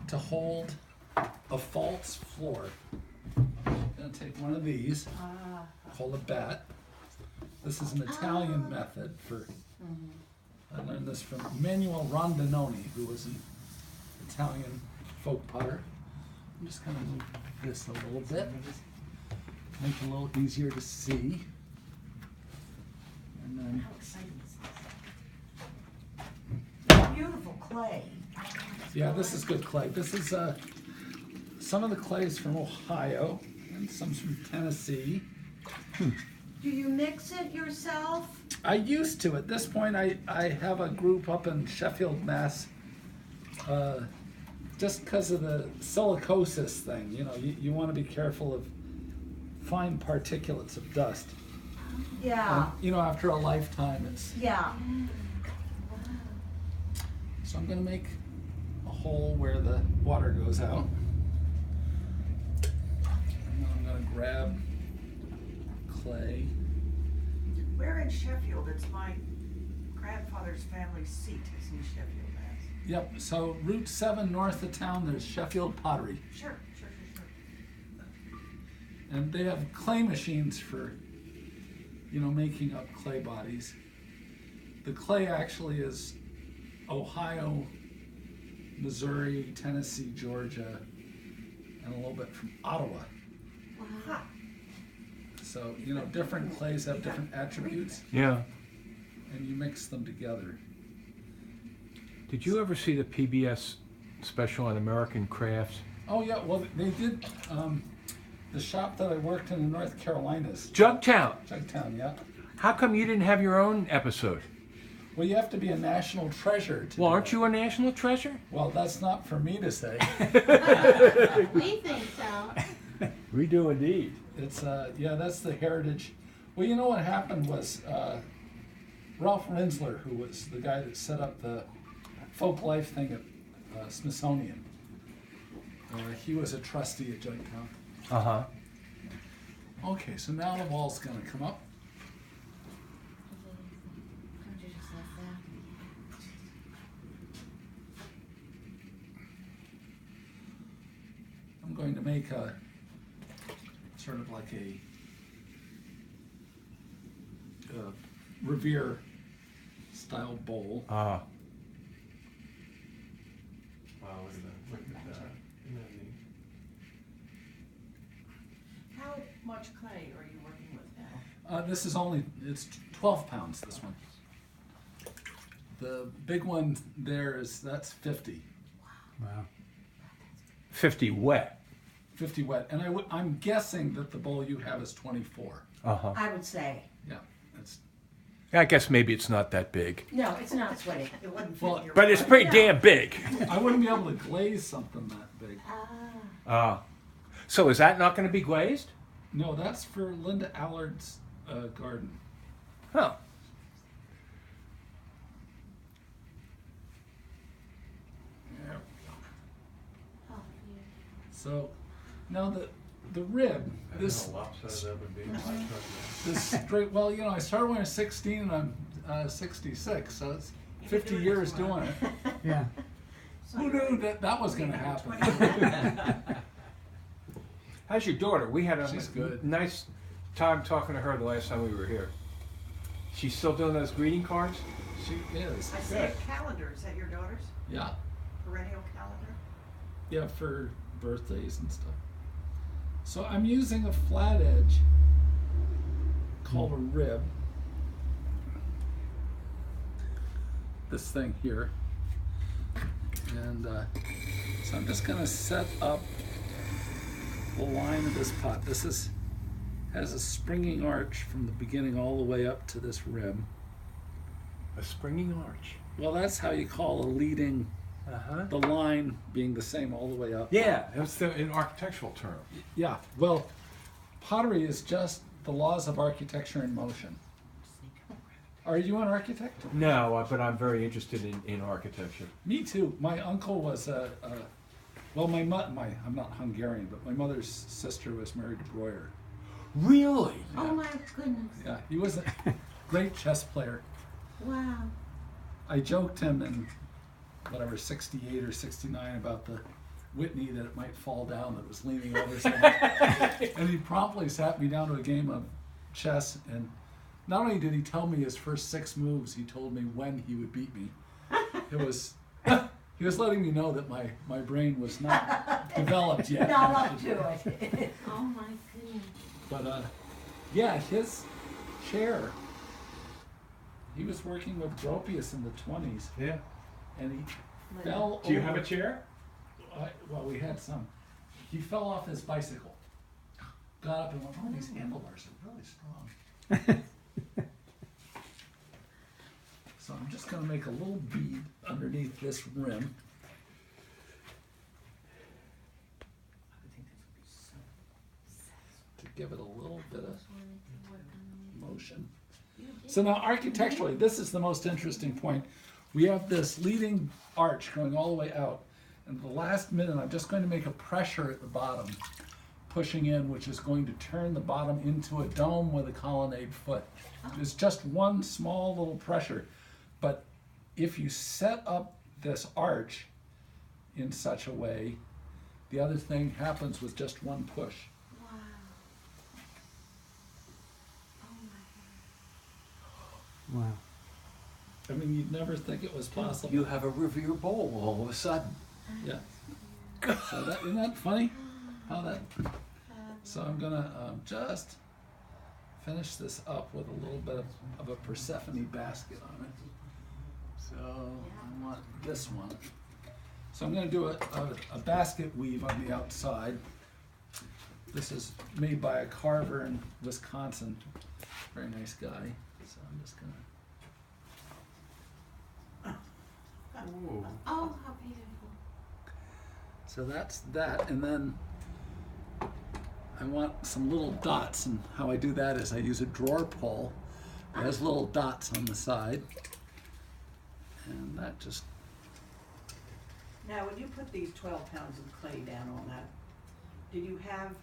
to hold a false floor. I'm going to take one of these, called a bat. This is an Italian method for, I learned this from Manuel Rondinoni, who was an Italian folk potter. I'm just going to move this a little bit, make it a little easier to see. And then, Beautiful clay. yeah, this is good clay. This is some of the clay is from Ohio and some's from Tennessee. Do you mix it yourself? I used to. At this point, I have a group up in Sheffield, Mass. Just because of the silicosis thing, you know, you want to be careful of fine particulates of dust. Yeah. And, you know, after a lifetime, it's. Yeah. So I'm going to make a hole where the water goes out. And then I'm going to grab clay. We're in Sheffield. It's my grandfather's family seat is in Sheffield, Mass. Yep, so Route 7 north of town, there's Sheffield Pottery. Sure. And they have clay machines for, you know, making up clay bodies. The clay actually is Ohio, Missouri, Tennessee, Georgia, and a little bit from Ottawa. Wow. So, you know, different clays have different attributes, Yeah. and you mix them together. Did you ever see the PBS special on American crafts? Oh yeah, well they did, the shop that I worked in North Carolinas. Jugtown. Jugtown, yeah. How come you didn't have your own episode? Well, you have to be a national treasure to Well, do aren't that. you a national treasure? Well, that's not for me to say. We think so. We do indeed. It's, yeah, that's the heritage. Well, you know what happened was, Ralph Rinsler, who was the guy that set up the folk life thing at Smithsonian, he was a trustee at Jugtown. Uh-huh. Okay, so now the wall's gonna come up. I'm going to make a sort of like a Revere style bowl. Ah. Wow, look at that. Isn't that neat? How much clay are you working with now? This is only, it's 12 pounds, this one. The big one there that's 50. Wow. 50 wet. 50 wet. And I'm guessing that the bowl you have is 24. Uh-huh. I would say. Yeah, it's, I guess maybe it's not that big. No, it's not sweaty. It wouldn't fit Well, in your But it's pot. pretty damn big. I wouldn't be able to glaze something that big. Ah. So is that not going to be glazed? No, that's for Linda Allard's garden. Huh. There we go. Oh, yeah. So now the rib, I this don't know how lopsided that would be. this straight. Well, you know, I started when I was 16 and I'm 66, so it's 50 years doing it. Yeah. Who knew that was going to happen? How's your daughter? We had a She's good. nice time talking to her the last time we were here. She's still doing those greeting cards? She is. I see a calendar. Is that your daughter's Yeah, perennial calendar? yeah, for birthdays and stuff. So I'm using a flat edge called a rib. This thing here. And so I'm just going to set up the line of this pot. This has a springing arch from the beginning all the way up to this rib. A springing arch. Well, that's how you call a leading, Uh-huh. the line being the same all the way up. Yeah, that's an architectural term. Yeah, well, pottery is just the laws of architecture in motion. Are you an architect? No, but I'm very interested in architecture. Me too. My uncle was I'm not Hungarian, but my mother's sister was married to Breuer. Really? Oh my goodness. Yeah, he was a great chess player. Wow. I joked him in whatever 68 or 69 about the Whitney that it might fall down that was leaning over something. And he promptly sat me down to a game of chess, and not only did he tell me his first 6 moves, he told me when he would beat me. It was he was letting me know that my brain was not developed yet. Not up to it. Oh my goodness. But yeah, his chair. He was working with Gropius in the 20s, Yeah. and he fell. Do you over. have a chair? Well, we had some. He fell off his bicycle, got up and went, "Oh, these handlebars are really strong." So I'm just going to make a little bead underneath this rim. To give it a little bit of motion. So now architecturally, this is the most interesting point. We have this leading arch going all the way out. And at the last minute, I'm just going to make a pressure at the bottom, pushing in, which is going to turn the bottom into a dome with a colonnade foot. It's just one small little pressure. But if you set up this arch in such a way, the other thing happens with just one push. Wow. Oh my Wow. I mean, you'd never think it was possible. You have a Revere bowl all of a sudden. Yeah. So that, isn't that funny? How that? So I'm gonna just finish this up with a little bit of a Persephone basket on it. So I want this one. So I'm gonna do a basket weave on the outside. This is made by a carver in Wisconsin. Very nice guy. So I'm just gonna. Ooh. Oh, how beautiful. So that's that, and then I want some little dots, and how I do that is I use a drawer pull that has little dots on the side, and that just, Now, when you put these 12 pounds of clay down on that, did you have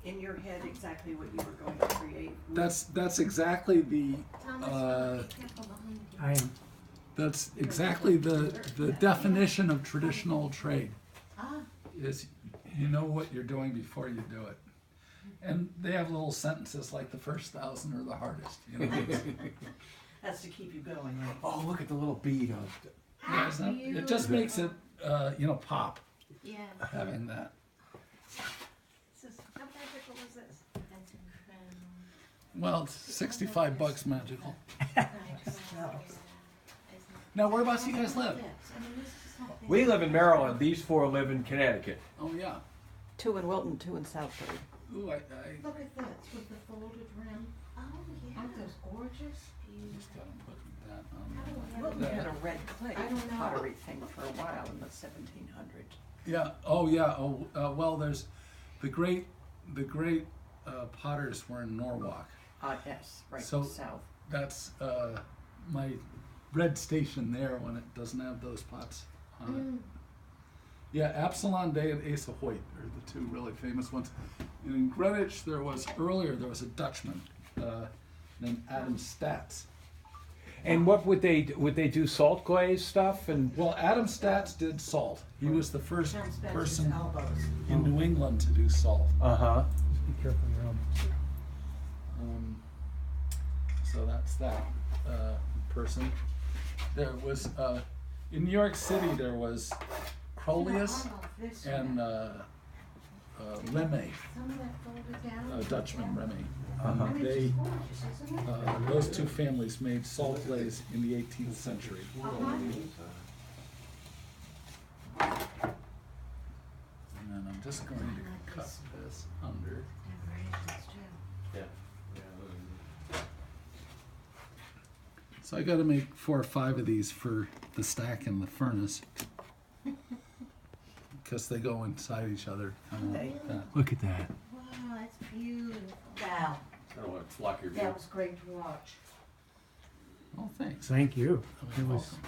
in your head exactly what you were going to create? that's exactly the, Thomas, be careful behind you. I am. that's exactly the definition of traditional trade, Ah, is you know what you're doing before you do it. And they have little sentences like the first 1,000 are the hardest, you know. That's to keep you going, right? Oh, look at the little bead on it. Yeah, it's not- it just makes it, pop, yeah, having that. This is, how magical is this? that's incredible. Well, it's $65 magical. Nice. Now, whereabouts do you guys live? We live in Maryland. These 4 live in Connecticut. Oh, yeah. 2 in Wilton, 2 in Southbury. Ooh, Look at this with the folded rim. Oh, yeah. Aren't those gorgeous? just gotta put that How do on. we Wilton have had a red clay I don't know. pottery thing for a while in the 1700s. Yeah, oh, yeah, well, there's, the great potters were in Norwalk. Yes, right, So- south. That's, my bread station there when it doesn't have those pots on it. Yeah, Absalon Day and Asa Hoyt are the 2 really famous ones. And in Greenwich, there was a Dutchman named Adam Stats. And what would they do? Salt glaze stuff and Well, Adam Stats did salt. He was the first John Spencer's person elbows. in New England to do salt. uh-huh. Just be careful your elbows. So that's that person. There was in New York City there was Crolius This and Remy, Some of that folded down. Dutchman Remy. Uh-huh. I mean, They it's gorgeous, isn't it? those 2 families made salt glaze in the 18th century. And then I'm just going to cut this under. Yeah. So I got to make 4 or 5 of these for the stack in the furnace. Because they go inside each other, kind of like that. Look at that. Wow, that's beautiful. Wow, I don't want to flock your that was great to watch. Oh, thanks. Thank you. You're It was welcome.